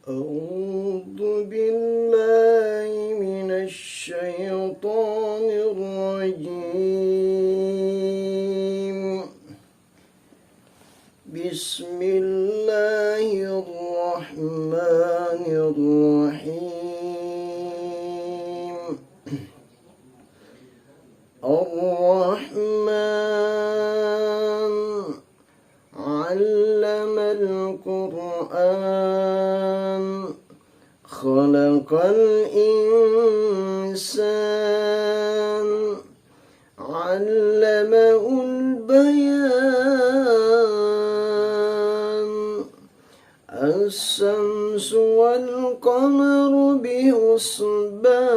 أعوذ بالله من الشيطان الرجيم. بسم الله الرحمن الرحيم. الرحمن علم القرآن خلق الإنسان علمه البيان الشمس والقمر بحسبان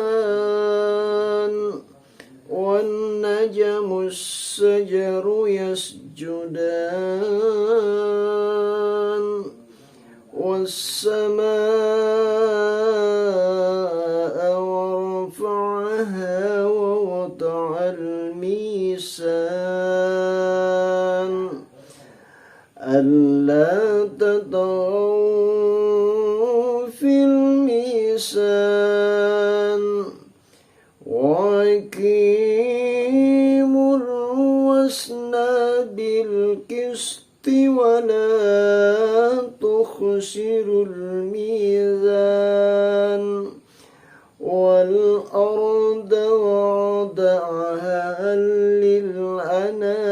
والنجم الشجر يسجدان والسماء ورفعها ووضع الميزان ألا تطغوا في الميزان وأقيموا الوزن بالقسط ولا تخسروا الميزان والأرض وضعها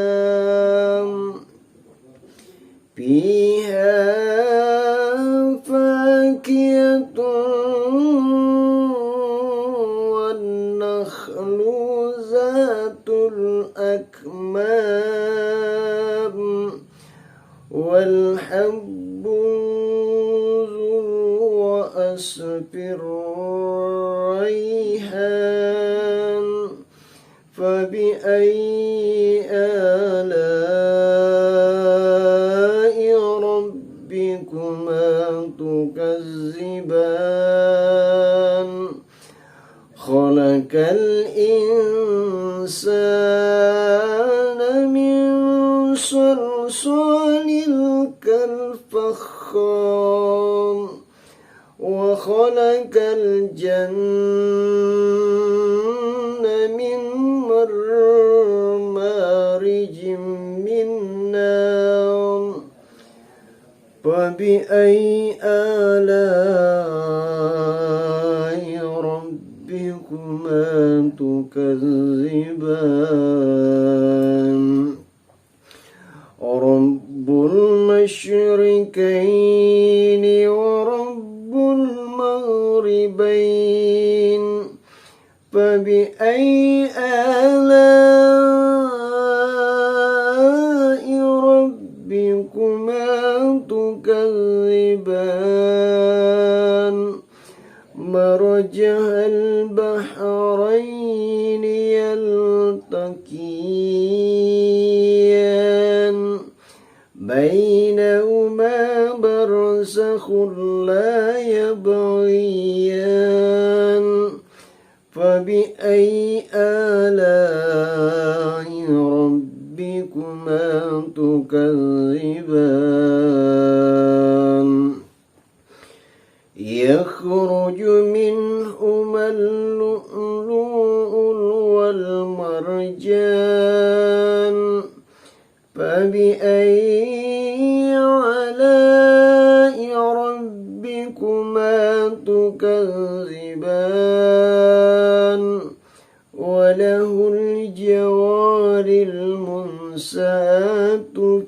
للأنام فيها فاكهة والنخل ذات الأكمام والحب ذو العصف الريحان فبأي آلاء ربكما تكذبان خلق الإنسان من صلصال كالفخار وخلق الجنة من مارج من نار فبأي آلاء ربكما تكذبان رب المشركين ورب المغربين فبأي آلاء ربكما تكذبان مرج البحرين يلتقيان بينهما برزخ لا يبغيان فبأي آلاء ربكما تكذبان يخرج منهما اللؤلؤ والمرجان فبأي آلاء ربكما تكذبان وله الجوار المنشآت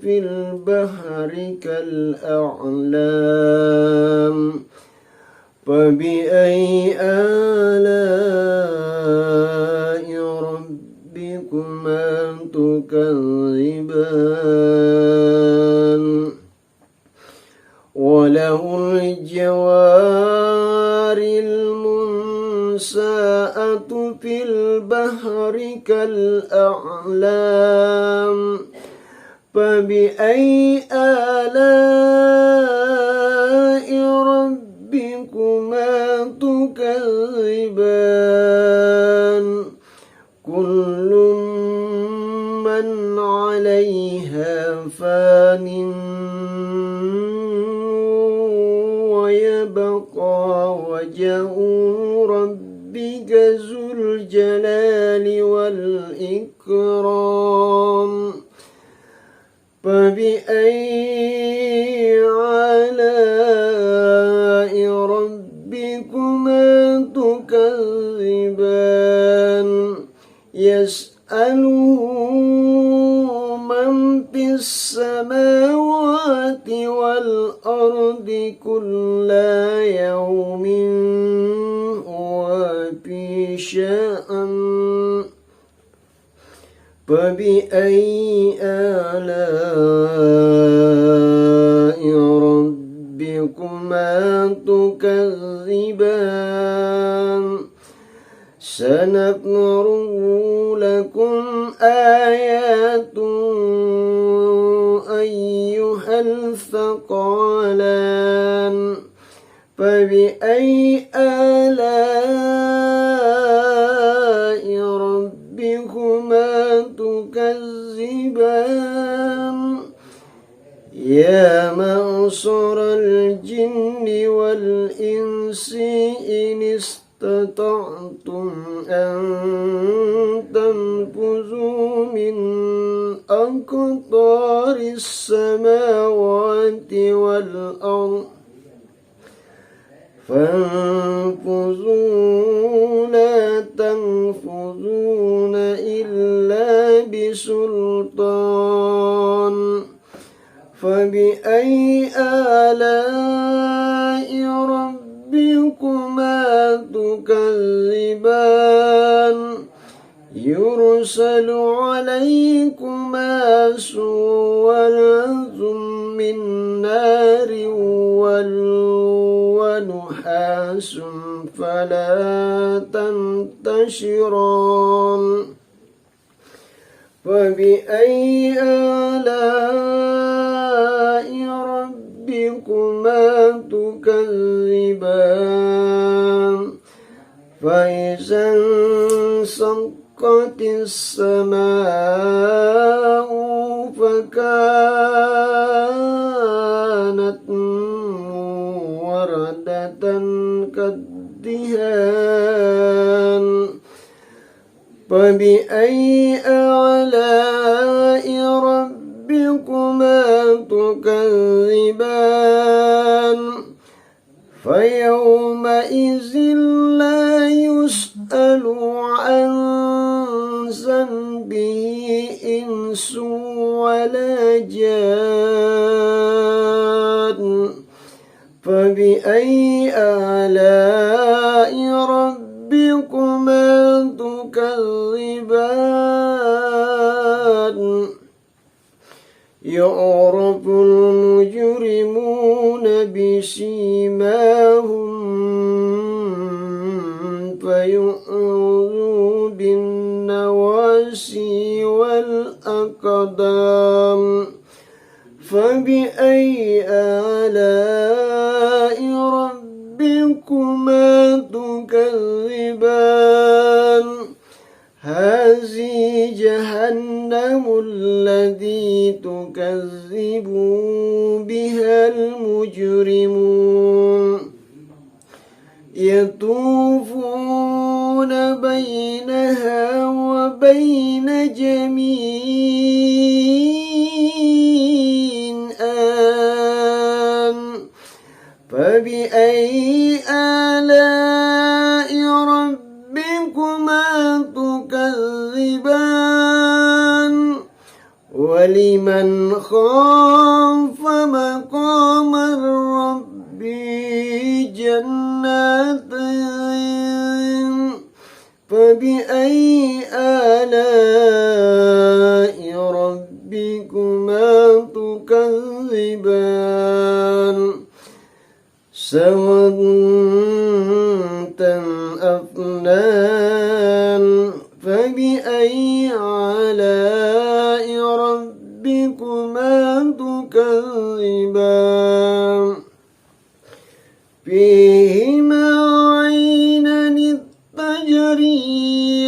في البحر كالأعلام فبأي آلاء ربكما تكذبان وله الجوار المنشآت في البحر كالأعلام فبأي آلاء ربكما تكذبان كل من عليها فان ويبقى وجه ربك ذو الجلال والإكرام فبأي آلاء ربكما تكذبان يسأله من في السماوات والأرض كل يوم هو في شأن فبأي آلاء ربكما تكذبان سنفرغ لكم آيات أيها الثقلان فبأي آلاء ربكما تكذبان يا معشر الجن والإنس إن استطعتم أن تنفذوا من أقطار السماوات والأرض فانفذوا لا تنفذون إلا بسلطان فبأي آلاء ربكما تكذبان يرسل عليكما سوارة من نار ونحاس فلا تنتشران فبأي آلاء ربكما تكذبان فإذا انشقت السماء فكانت وردة كالدهان فبأي آلاء ربكما تكذبان فيومئذ لا يسأل عن ذنبه إنس ولا جان فبأي آلاء ربكما تكذبان يعرف المجرمون بسيماهم فيؤخذوا بالنواسي والأقدام فبأي آلاء ربكما تكذبان هذه جهنم التي تكذب بها المجرمون يطوفون بينها وبين جميع فبأي آلاء ربكما تكذبان ولمن خاف مقام الرب جنتين فبأي آلاء ربكما تكذبان سواد أفنان فبأي آلاء ربكما تكذبان فيهما عينان تجريان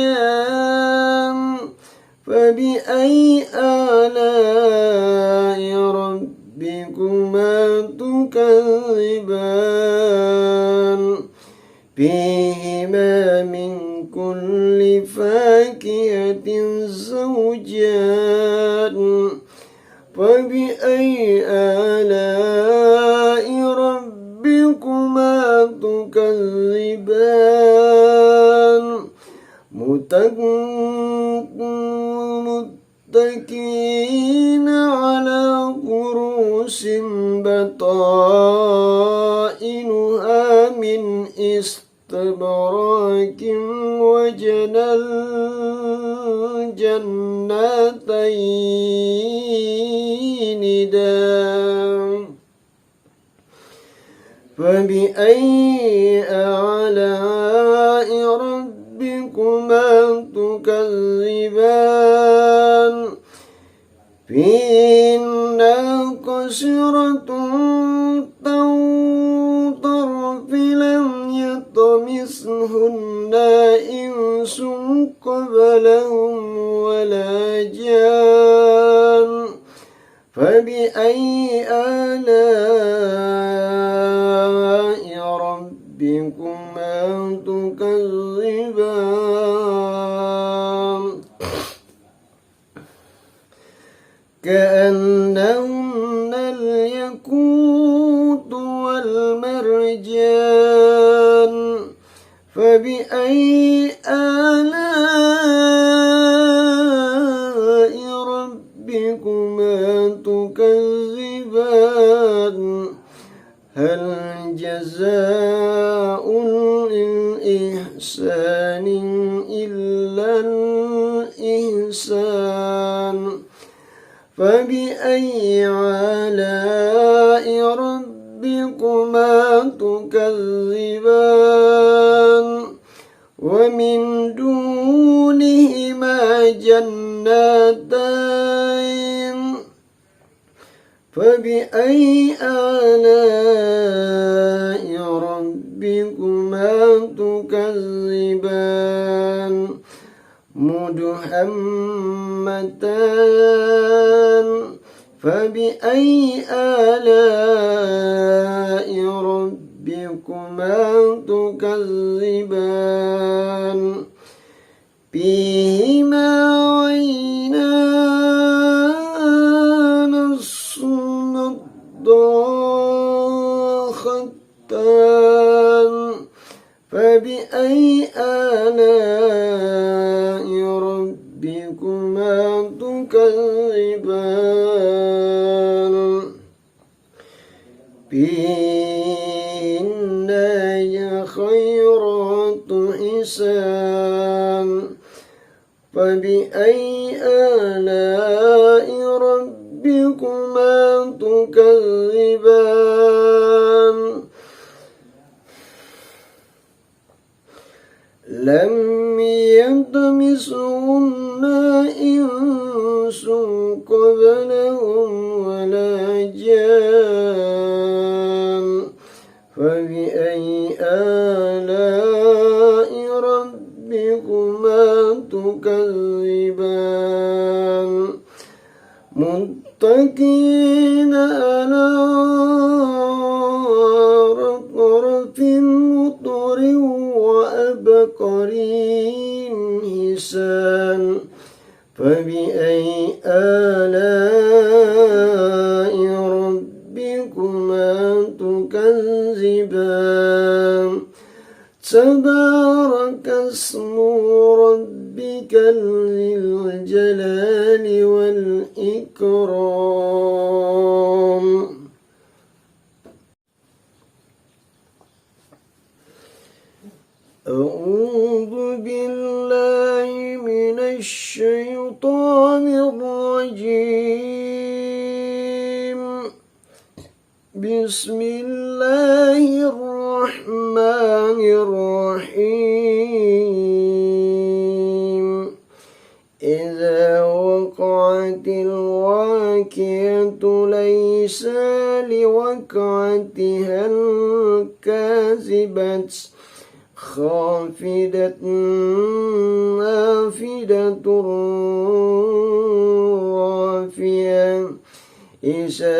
فبأي آلاء ربكما تكذبان الرحمن فيهما من كل فاكهة زوجان فبأي آلاء ربكما تكذبان متكئين على فرش بطائنها من استبراق وجنى الجنتين دان فبأي آلاء ربكما تكذبان فيهن قاصرات طرف لم يطمثهن إنس قبلهم ولا جان فبأي آلاء ربكما تكذبان كأنهن الياقوت والمرجان فبأي آلاء ربكما تكذبان هل جزاء الإحسان إلا الإحسان فبأي آلاء ربكما تكذبان ومن دونهما جنتين فبأي آلاء ربكما تكذبان مدهامتان فبأي آلاء ربكما تكذبان فيهما عينان نضاختان فبأي آلاء ربكما تكذبان فيهن خيرات حسان فبأي آلاء ربكما تكذبان لم يطمثهن إنس قبلهم ولا جان فبأي آلاء ربكما تكذبان متكئين على رفرف مطر وأبقري حسان فبأي آلاء ربكما تكذبان تبارك اسم ربك ذي الجلال والإكرام أعوذ بالله من الشيطان الرجيم بسم الله الرحمن الرحيم إذا وقعت الواقعة ليس لوقعتها الكاذبة خافضة نافضة رافعة إذا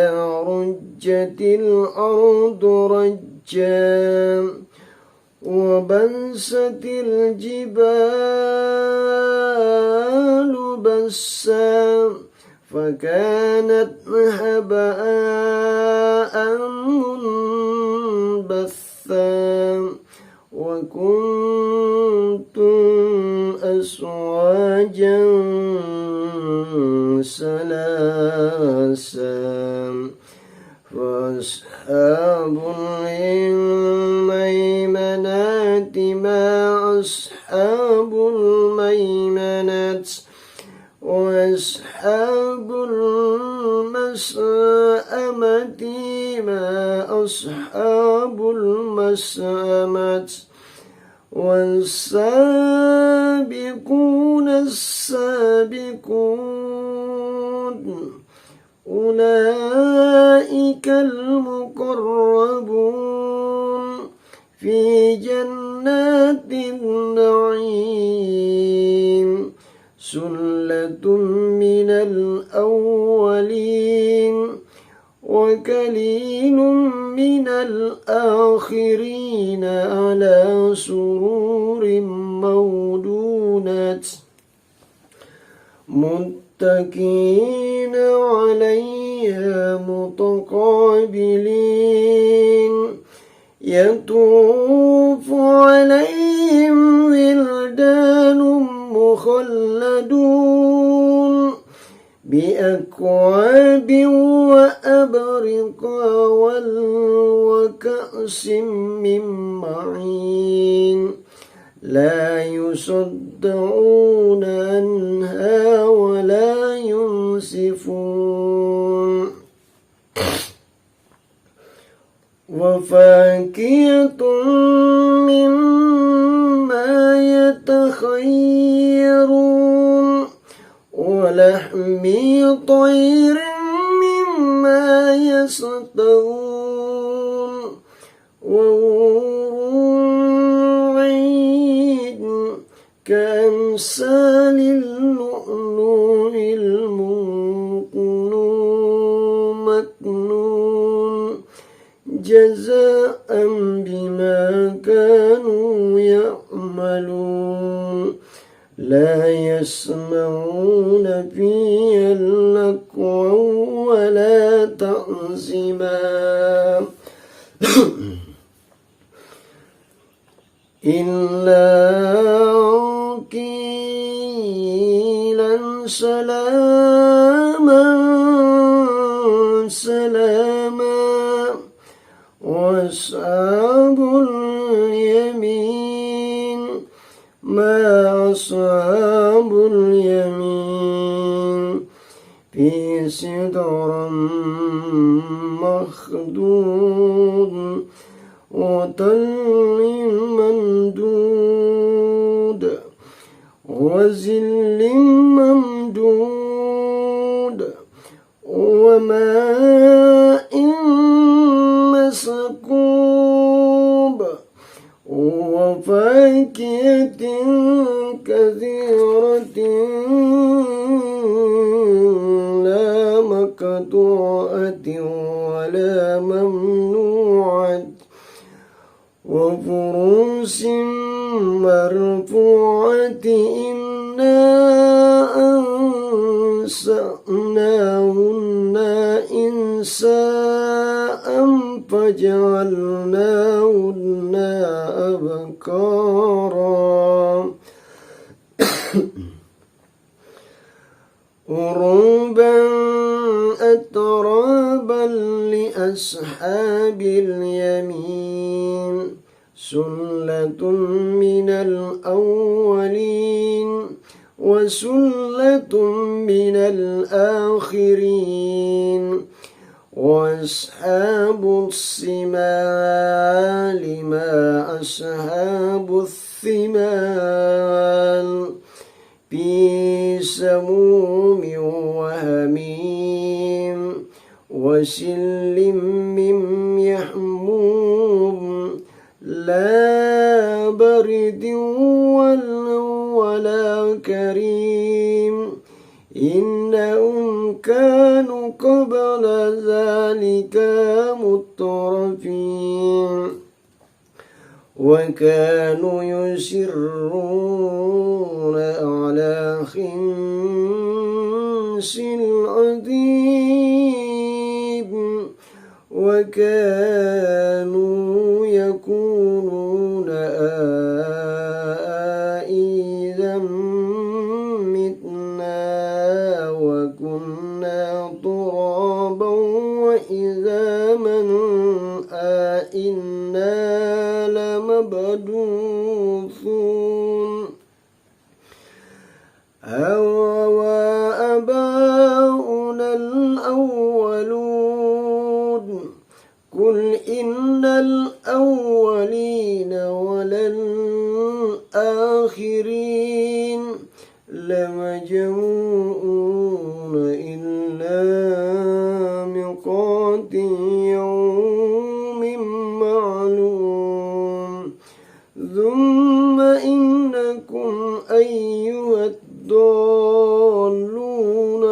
رجت الأرض رجا لجا وبست الجبال بسا فكانت هباء منبثا وكنتم أزواجا ثلاثا فأصحاب الميمنة ما أصحاب الميمنة وأصحاب المشأمة ما أصحاب المشأمة والسابقون السابقون أولئك المقربون في جنات النعيم سلة من الأولين وقليل من الآخرين على سرور مودونة متكئين عليها متقابلين يطوف عليهم ولدان مخلدون بأكواب وأبرق وكأس من معين لا يصدعون عنها ولا ينصفون وفاكهة مما يتخيرون ولحم طير مما يشتهون وحور عين كأمثال اللؤلؤ المكنون جزاء بما كانوا يعملون لا يسمعون فيها اللغوا ولا تأثيما إلا قيلا سلاما سلاما وأصحاب اليمين ما أصحاب اليمين في سدر مخضود وطل ممدود وظل ممدود وماء مسكوب وفاكهة كثيرة لا مقطوعة ولا ممنوعة وفروش مرفوعة إنا أنشأناهن إنشاء فجعلناهن أبكارا عربا أترابا لأصحاب اليمين سلة من الأولين وسلة من الآخرين وأصحاب الشمال ما أصحاب الشمال في سموم وحميم وسل من يحموم لا برد ولا كريم إنهم كانوا قبل ذلك مترفين وكانوا يصرون على خنس العظيم وكانوا يقولون أإذا متنا وكنا ترابا وعظاما أإنا لمبعوثون أو آباؤنا الأولون قل إن الأولين والآخرين لمجموعون إلى ميقات يوم معلوم ثم إنكم أيها الضالون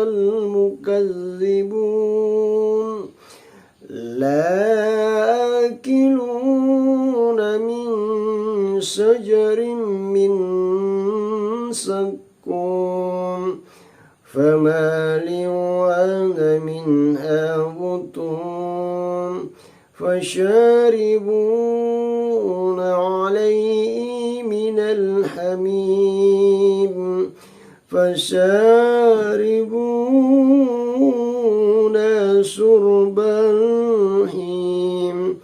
المكذبون لآكلون من شجر من زقوم فمالئون منها بطون فشاربون عليه من الحميم فشاربون شرب الهيم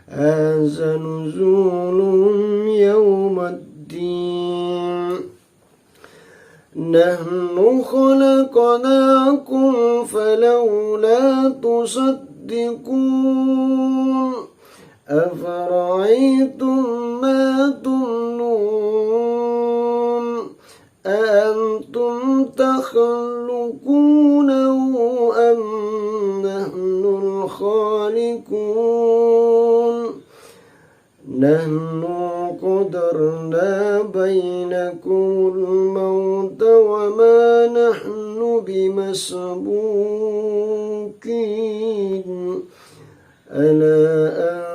هذا نزولهم يوم الدين نحن خلقناكم فلولا تصدقون أفرأيتم ما تمنون أأنتم تخلقونه أم نحن الخالقون نحن قدرنا بينكم الموت وما نحن بمسبوقين ألا أن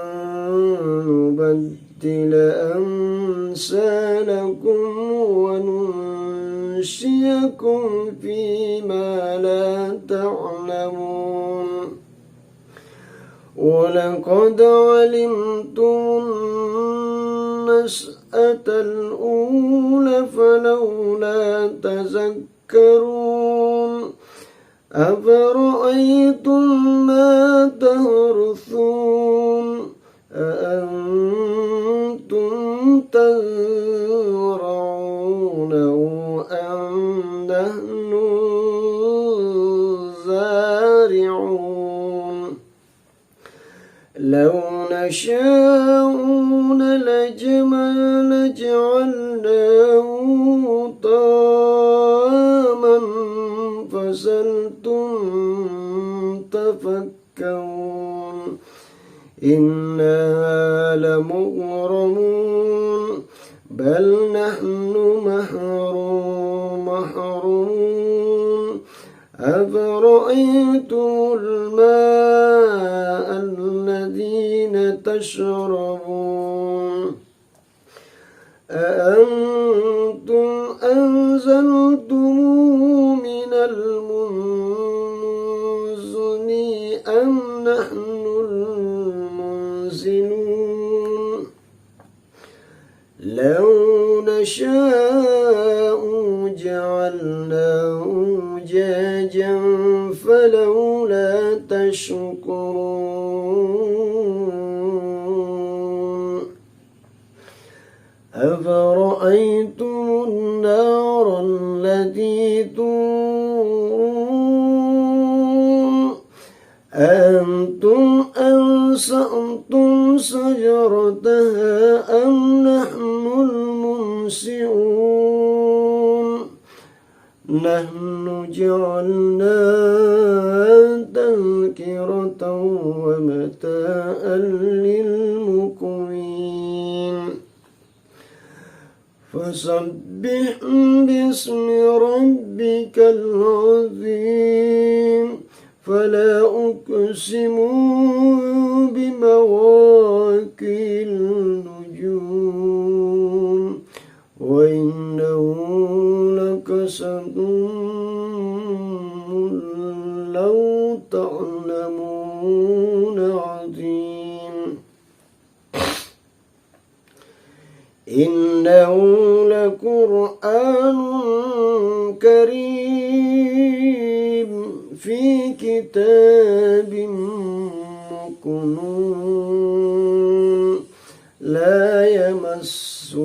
نبدل أمثالكم وننشئكم فيما لا تعلمون ولقد علمتم النشأة الأولى فلولا تذكرون أفرأيتم ما تحرثون أأنتم تزرعونه أم نحن الزارعون لو نشاء لجعلناه طعاما فسلتم تفكرون إنا لمغرمون بل نحن محرومون أفرأيتم الماء الذين تشربون أأنتم أنزلتموه من المزن أم نحن المنزلون لو نشاء جعلناه أجاجا فلولا تشكرون أفرأيتم النار التي تورون أأنتم أنشأتم شجرتها أم نحن المنشئون نحن جعلناها تذكرة ومتاعا للمقوين فسبح باسم ربك العظيم فلا أقسم بمواقع النجوم إنه لقرآن كريم في كتاب مكنون لا يمسه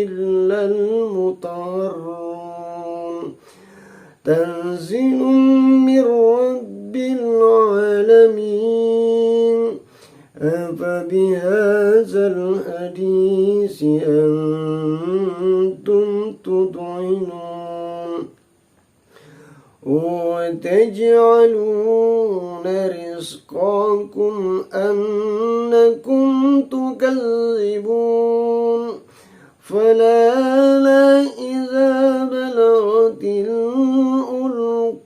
إلا المطهرون تنزيل من رب العالمين أفبهذا الحديث أنتم تدعنون وتجعلون رزقكم أنكم تكذبون فلولا إذا بلغت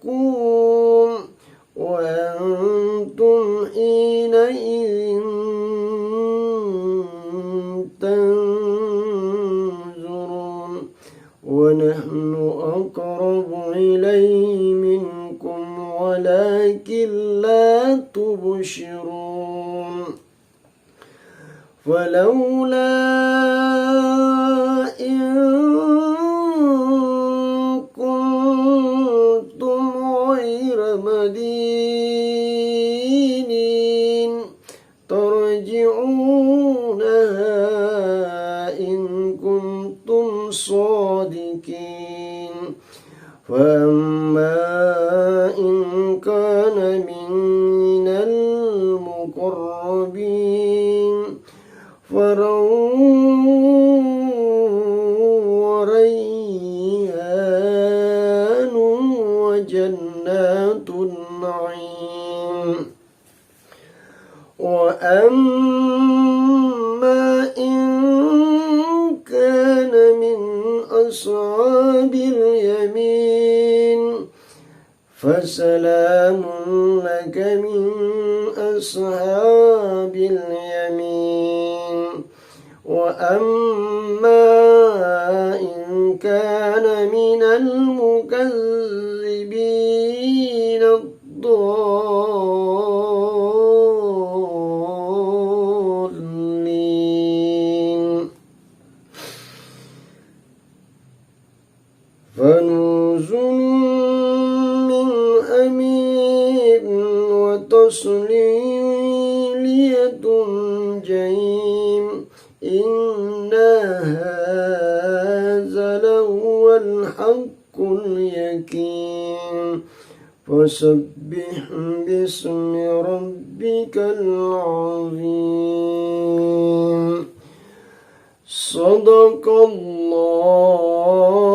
الحلقوم وأنتم حينئذ تنظرون ونحن أقرب إليه منكم ولكن لا تبصرون فلولا إن كنتم غير مدينين ترجعونها إن كنتم صادقين فأما إن كان من المقربين وريان وجنات النعيم وأما إن كان من أصحاب اليمين فسلام لك من أصحاب اليمين وأما إن كان من المكذبين الضالين فنزل من حميم وتصلية جحيم إن هذا لهو الحق اليقين فسبح باسم ربك العظيم صدق الله